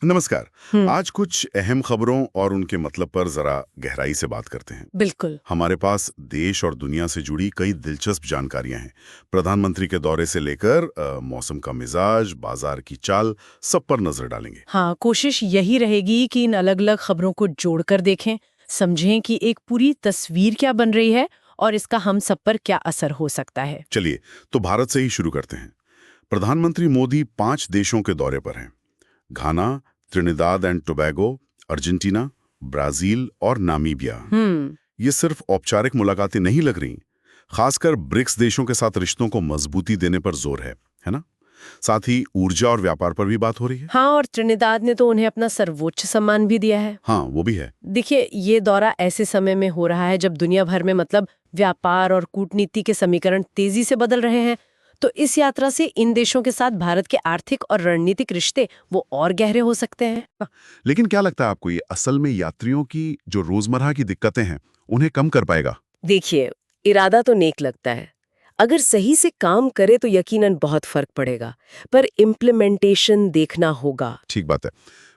नमस्कार। हम्म। आज कुछ अहम खबरों और उनके मतलब पर जरा गहराई से बात करते हैं। बिल्कुल। हमारे पास देश और दुनिया से जुड़ी कई दिलचस्प जानकारियां हैं। प्रधानमंत्री के दौरे से लेकर मौसम का मिजाज, बाजार की चाल, सब पर नजर डालेंगे। हाँ, कोशिश यही रहेगी कि इन अलग अलग खबरों को जोड़कर देखें, समझें कि एक पूरी तस्वीर क्या बन रही है और इसका हम सब पर क्या असर हो सकता है। चलिए, तो भारत से ही शुरू करते हैं। प्रधानमंत्री मोदी 5 देशों के दौरे पर हैं। Ghana, Trinidad and Tobago, Argentina, Brazil और नामीबिया। हम्म। ये सिर्फ औपचारिक मुलाकातें नहीं लग रही। खासकर ब्रिक्स देशों के साथ रिश्तों को मजबूती देने पर जोर है ना? साथ ही ऊर्जा और व्यापार पर भी बात हो रही है। हाँ, और त्रिनिदाद ने तो उन्हें अपना सर्वोच्च सम्मान भी दिया है। हाँ, वो भी है। देखिए, ये दौरा ऐसे समय में हो रहा है जब दुनिया भर में व्यापार और कूटनीति के समीकरण तेजी से बदल रहे हैं। तो इस यात्रा से इन देशों के साथ भारत के आर्थिक और रणनीतिक रिश्ते वो और गहरे हो सकते हैं। लेकिन क्या लगता है आपको, ये असल में यात्रियों की जो रोजमर्रा की दिक्कतें हैं उन्हें कम कर पाएगा? देखिए, इरादा तो नेक लगता है। अगर सही से काम करे तो यकीनन बहुत फर्क पड़ेगा, पर इम्प्लीमेंटेशन देखना होगा। ठीक बात है।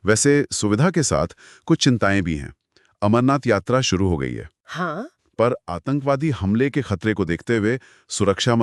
वैसे सुविधा के साथ कुछ चिंताएं भी हैं। अमरनाथ यात्रा शुरू हो गई है, हाँ, पर आतंकवादी हमले के खतरे को देखते हुए सुरक्षा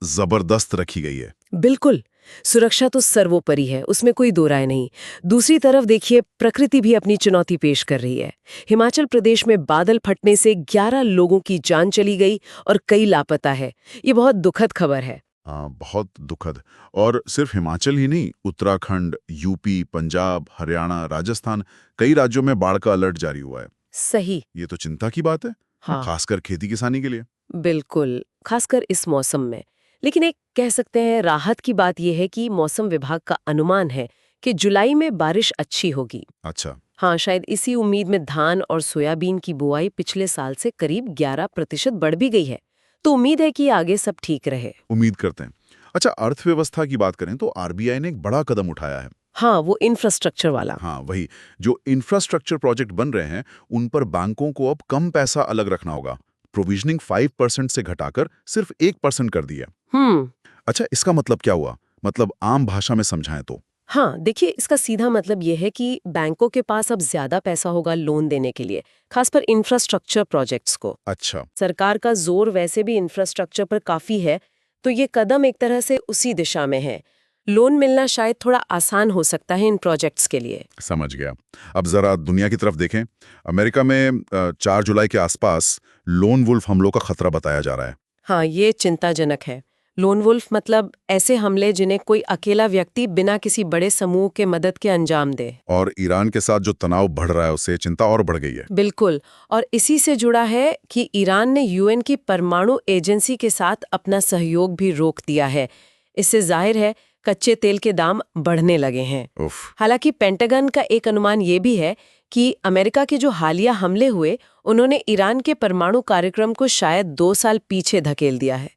जबरदस्त रखी गई है। बिल्कुल। सुरक्षा तो सर्वोपरि है, उसमें कोई दो राय नहीं। दूसरी तरफ देखिए, प्रकृति भी अपनी चुनौती पेश कर रही है। हिमाचल प्रदेश में बादल फटने से 11 लोगों की जान चली गई और कई लापता है। ये बहुत दुखद खबर है। हाँ, बहुत दुखद। और सिर्फ हिमाचल ही नहीं, उत्तराखंड, यूपी, पंजाब, हरियाणा, राजस्थान, कई राज्यों में बाढ़ का अलर्ट जारी हुआ है। सही। ये तो चिंता की बात है, हाँ, खासकर खेती किसानी के लिए। बिल्कुल, खासकर इस मौसम में। लेकिन एक कह सकते हैं राहत की बात यह है कि मौसम विभाग का अनुमान है कि जुलाई में बारिश अच्छी होगी। अच्छा। हाँ, शायद इसी उम्मीद में धान और सोयाबीन की बुआई पिछले साल से करीब 11% बढ़ भी गई है। तो उम्मीद है कि आगे सब ठीक रहे। उम्मीद करते हैं। अच्छा, अर्थव्यवस्था की बात करें तो आरबीआई ने एक बड़ा कदम उठाया है। हाँ, वो इंफ्रास्ट्रक्चर वाला। हाँ, वही। जो इंफ्रास्ट्रक्चर प्रोजेक्ट बन रहे हैं उन पर बैंकों को अब कम पैसा अलग रखना होगा। प्रोविजनिंग 5% से घटाकर सिर्फ 1% कर दी है। हम्म। अच्छा, इसका मतलब क्या हुआ? मतलब आम भाषा में समझाएं तो? हाँ, देखिए, इसका सीधा मतलब ये है कि बैंकों के पास अब ज्यादा पैसा होगा लोन देने के लिए, खासकर इंफ्रास्ट्रक्चर प्रोजेक्ट्स को। अच्छा। सरकार का जोर वैसे भी इंफ्रास्ट्रक्चर पर काफी है, तो ये कदम एक तरह से उसी दिशा में है। लोन मिलना शायद थोड़ा आसान हो सकता है इन प्रोजेक्ट्स के लिए। समझ गया। अब जरा दुनिया की तरफ देखें। अमेरिका में 4 जुलाई के आसपास लोन वुल्फ हमलों का खतरा बताया जा रहा है। हाँ, ये चिंताजनक है। लोन वुल्फ मतलब ऐसे हमले जिन्हें कोई अकेला व्यक्ति बिना किसी बड़े समूह के मदद के अंजाम दे। और ईरान के साथ जो तनाव बढ़ रहा है उससे चिंता और बढ़ गई है। बिल्कुल। और इसी से जुड़ा है कि ईरान ने यूएन की परमाणु एजेंसी के साथ अपना सहयोग भी रोक दिया है। इससे जाहिर है कच्चे तेल के दाम बढ़ने लगे हैं। उफ। हालांकि पेंटागन का एक अनुमान ये भी है कि अमेरिका के जो हालिया हमले हुए उन्होंने ईरान के परमाणु कार्यक्रम को शायद 2 साल पीछे धकेल दिया है।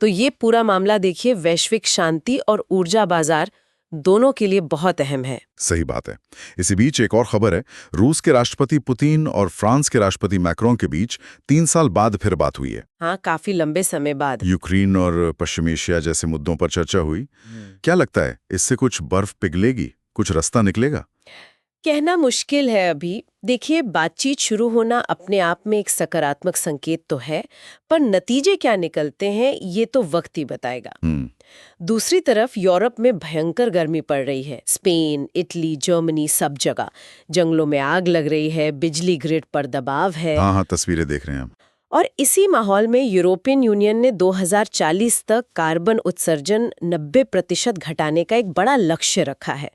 तो ये पूरा मामला देखिए वैश्विक शांति और ऊर्जा बाजार दोनों के लिए बहुत अहम है। सही बात है। इसी बीच एक और खबर है। रूस के राष्ट्रपति पुतिन और फ्रांस के राष्ट्रपति मैक्रोन के बीच 3 साल बाद फिर बात हुई है। हाँ, काफी लंबे समय बाद। यूक्रेन और पश्चिम एशिया जैसे मुद्दों पर चर्चा हुई। क्या लगता है, इससे कुछ बर्फ पिघलेगी, कुछ रास्ता निकलेगा? कहना मुश्किल है अभी। देखिए, बातचीत शुरू होना अपने आप में एक सकारात्मक संकेत तो है, पर नतीजे क्या निकलते हैं ये तो वक्त ही बताएगा। दूसरी तरफ यूरोप में भयंकर गर्मी पड़ रही है। स्पेन, इटली, जर्मनी, सब जगह जंगलों में आग लग रही है, बिजली ग्रिड पर दबाव है। हाँ हाँ, तस्वीरें देख रहे हैं हम। और इसी माहौल में यूरोपियन यूनियन ने 2040 तक कार्बन उत्सर्जन 90% घटाने का एक बड़ा लक्ष्य रखा है।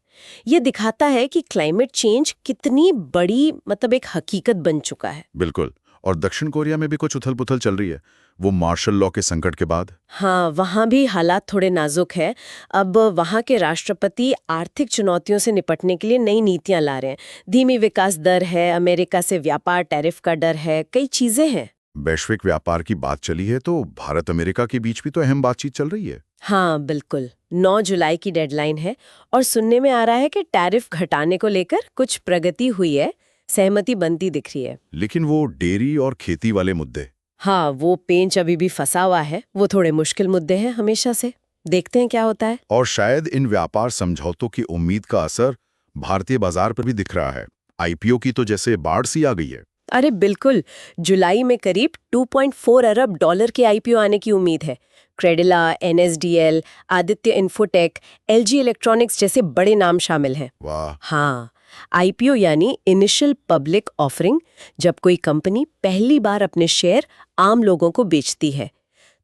ये दिखाता है कि क्लाइमेट चेंज कितनी बड़ी एक हकीकत बन चुका है। बिल्कुल। और दक्षिण कोरिया में भी कुछ उथल-पुथल चल रही है, वो मार्शल लॉ के संकट के बाद। हाँ, वहाँ भी हालात थोड़े नाजुक है। अब वहाँ के राष्ट्रपति आर्थिक चुनौतियों से निपटने के लिए नई नीतियां ला रहे हैं। धीमी विकास दर है, अमेरिका से व्यापार टैरिफ का डर है, कई चीजें हैं। वैश्विक व्यापार की बात चली है तो भारत अमेरिका के बीच भी तो अहम बातचीत चल रही है। हाँ, बिल्कुल। 9 जुलाई की डेडलाइन है और सुनने में आ रहा है कि टैरिफ घटाने को लेकर कुछ प्रगति हुई है, सहमति बनती दिख रही है। लेकिन वो डेयरी और खेती वाले मुद्दे। हाँ, वो पेंच अभी भी फंसा हुआ है। वो थोड़े मुश्किल मुद्दे हैं हमेशा से। देखते हैं क्या होता है। और शायद इन व्यापार समझौतों की उम्मीद का असर भारतीय बाजार पर भी दिख रहा है। आईपीओ की तो जैसे बाढ़ सी आ गई है। अरे बिल्कुल, जुलाई में करीब 2.4 अरब डॉलर के आईपीओ आने की उम्मीद है। Credila, NSDL, Aditya Infotech, LG electronics जैसे बड़े नाम शामिल हैं। वाह। हाँ, आईपीओ यानी इनिशियल पब्लिक ऑफरिंग, जब कोई कंपनी पहली बार अपने शेयर आम लोगों को बेचती है।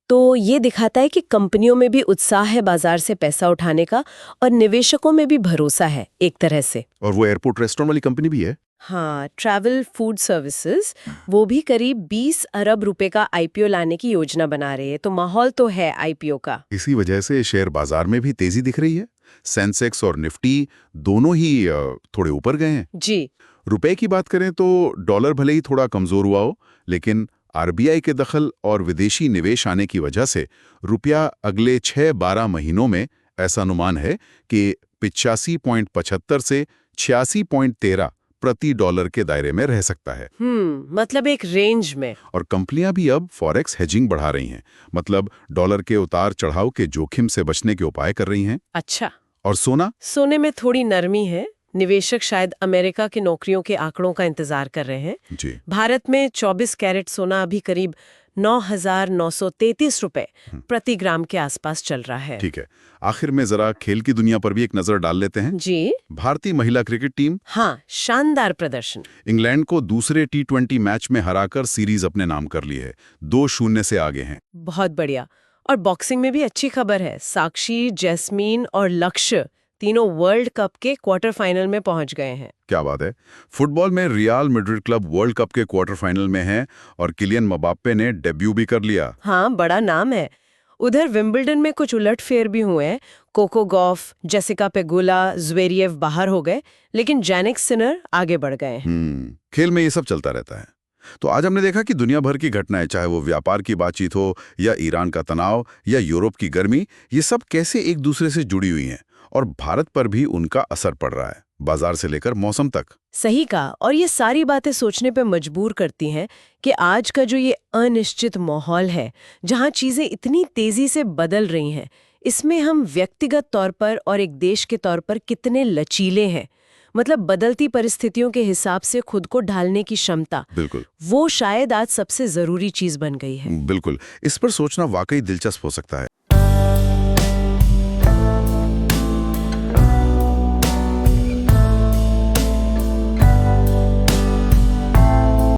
तो ये दिखाता है कि कंपनियों में भी उत्साह है बाजार से पैसा उठाने का, और निवेशकों में भी भरोसा है एक तरह से। और वो एयरपोर्ट रेस्टोरेंट वाली कंपनी भी है। हाँ, ट्रैवल फूड सर्विसेज, वो भी करीब 20 अरब रुपए का आईपीओ लाने की योजना बना रही है। तो माहौल तो है आईपीओ का। इसी वजह से शेयर बाजार में भी तेजी दिख रही है। सेंसेक्स और निफ्टी दोनों ही थोड़े ऊपर गए हैं। जी। रुपए की बात करें तो डॉलर भले ही थोड़ा कमजोर हुआ हो, लेकिन आरबीआई के दखल और विदेशी निवेश आने की वजह से रुपया अगले 6-12 महीनों में ऐसा अनुमान है कि 85.75 से 86.13 प्रति डॉलर के दायरे में रह सकता है। मतलब एक रेंज में। और कंपनियां भी अब फॉरेक्स हेजिंग बढ़ा रही हैं, मतलब डॉलर के उतार चढ़ाव के जोखिम से बचने के उपाय कर रही हैं। अच्छा। और सोने में थोड़ी नरमी है। निवेशक शायद अमेरिका के नौकरियों के आंकड़ों का इंतजार कर रहे हैं। जी। भारत में 24 कैरेट सोना अभी करीब 9,933 रुपए प्रति ग्राम के आसपास चल रहा है। ठीक है, आखिर में जरा खेल की दुनिया पर भी एक नजर डाल लेते हैं। जी। भारतीय महिला क्रिकेट टीम, हाँ, शानदार प्रदर्शन। इंग्लैंड को दूसरे T20 मैच में हराकर सीरीज अपने नाम कर ली है। 2-0 से आगे हैं। बहुत बढ़िया। और बॉक्सिंग में भी अच्छी खबर है। साक्षी, जैस्मीन और लक्ष्य तीनों वर्ल्ड कप के क्वार्टर फाइनल में पहुंच गए हैं। क्या बात है। फुटबॉल में real Madrid club world cup के क्वार्टर फाइनल में है और किलियन मबाप्पे ने डेब्यू भी कर लिया। हाँ, बड़ा नाम है। उधर विंबलडन में कुछ उलटफेर भी हुए हैं। Coco Gauff, Jessica Pegula, Zverev बाहर हो गए, लेकिन जैनिक सिनर आगे बढ़ गए हैं। खेल में ये सब चलता रहता है। तो आज हमने देखा कि दुनिया भर की घटनाएं, चाहे वो व्यापार की बातचीत हो या ईरान का तनाव या यूरोप की गर्मी, ये सब कैसे एक दूसरे से जुड़ी हुई हैं और भारत पर भी उनका असर पड़ रहा है, बाजार से लेकर मौसम तक। सही कहा। और ये सारी बातें सोचने पे मजबूर करती हैं कि आज का जो ये अनिश्चित माहौल है, जहाँ चीजें इतनी तेजी से बदल रही हैं, इसमें हम व्यक्तिगत तौर पर और एक देश के तौर पर कितने लचीले हैं। मतलब बदलती परिस्थितियों के हिसाब से खुद को ढालने की क्षमता, बिल्कुल, वो शायद आज सबसे जरूरी चीज बन गई है। बिल्कुल। इस पर सोचना वाकई दिलचस्प हो सकता है।